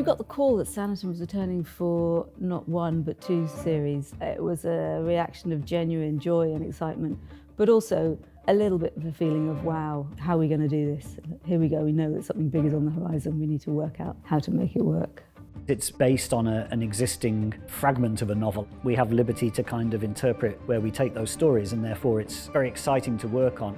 got the call that Sanditon was returning for not one but two series, it was a reaction of genuine joy and excitement, but also a little bit of a feeling of, wow, how are we going to do this? Here we go, we know that something big is on the horizon, we need to work out how to make it work. It's based on an existing fragment of a novel. We have liberty to kind of interpret where we take those stories, and therefore it's very exciting to work on.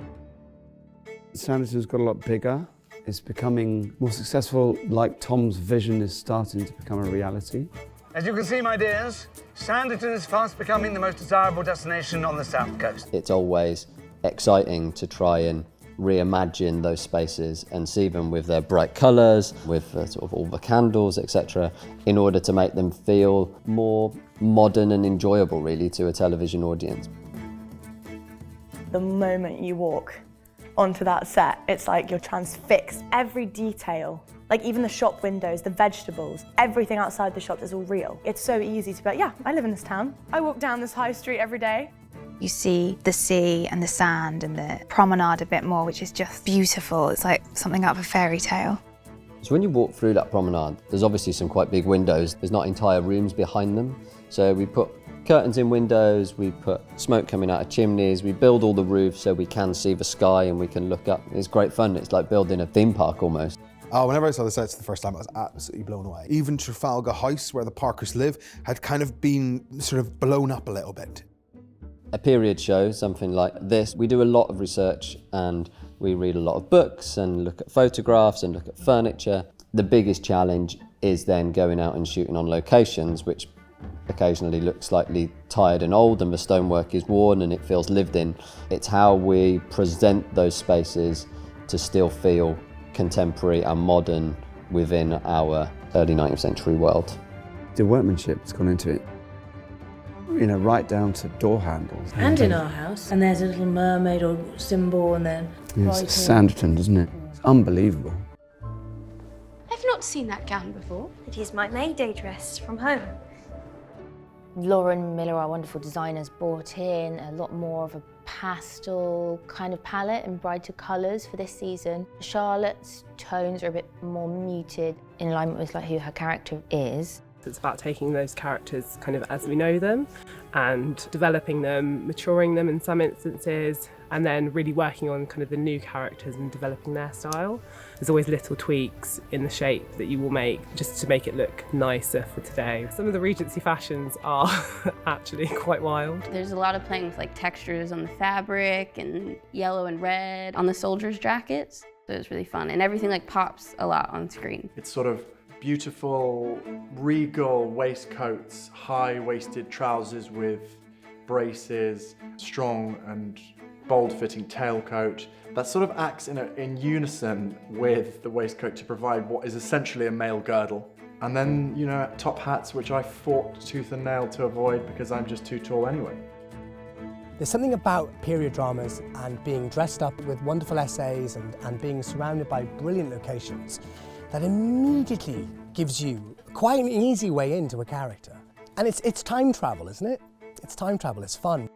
Sanditon's got a lot bigger. It's becoming more successful, like Tom's vision is starting to become a reality. As you can see, my dears, Sanditon is fast becoming the most desirable destination on the south coast. It's always exciting to try and reimagine those spaces and see them with their bright colours, with sort of all the candles, etc., in order to make them feel more modern and enjoyable, really, to a television audience. The moment you walk onto that set, it's like you're transfixed. Every detail, like even the shop windows, the vegetables, everything outside the shop is all real. It's so easy to be like, yeah, I live in this town. I walk down this high street every day. You see the sea and the sand and the promenade a bit more, which is just beautiful. It's like something out of a fairy tale. So when you walk through that promenade, there's obviously some quite big windows. There's not entire rooms behind them. So we put curtains in windows, we put smoke coming out of chimneys, we build all the roofs so we can see the sky and we can look up. It's great fun. It's like building a theme park almost. Oh, whenever I saw the sets the first time, I was absolutely blown away. Even Trafalgar House, where the Parkers live, had kind of been sort of blown up a little bit. A period show, something like this, we do a lot of research and we read a lot of books and look at photographs and look at furniture. The biggest challenge is then going out and shooting on locations, which occasionally look slightly tired and old and the stonework is worn and it feels lived in. It's how we present those spaces to still feel contemporary and modern within our early 19th century world. The workmanship has gone into it, you know, right down to door handles. And in our house, and there's a little mermaid or symbol, and then It's Sanditon, doesn't it? It's unbelievable. I've not seen that gown before. It is my May Day dress from home. Lauren Miller, our wonderful designers, brought in a lot more of a pastel kind of palette and brighter colours for this season. Charlotte's tones are a bit more muted, in alignment with like who her character is. It's about taking those characters kind of as we know them and developing them, maturing them in some instances, and then really working on kind of the new characters and developing their style. There's always little tweaks in the shape that you will make just to make it look nicer for today. Some of the Regency fashions are actually quite wild. There's a lot of playing with like textures on the fabric and yellow and red on the soldiers' jackets. So it's really fun, and everything like pops a lot on screen. It's sort of beautiful, regal waistcoats, high-waisted trousers with braces, strong and bold-fitting tailcoat that sort of acts in unison with the waistcoat to provide what is essentially a male girdle. And then, you know, top hats, which I fought tooth and nail to avoid because I'm just too tall anyway. There's something about period dramas and being dressed up with wonderful essays and being surrounded by brilliant locations that immediately gives you quite an easy way into a character. And it's time travel, isn't it? It's time travel, it's fun.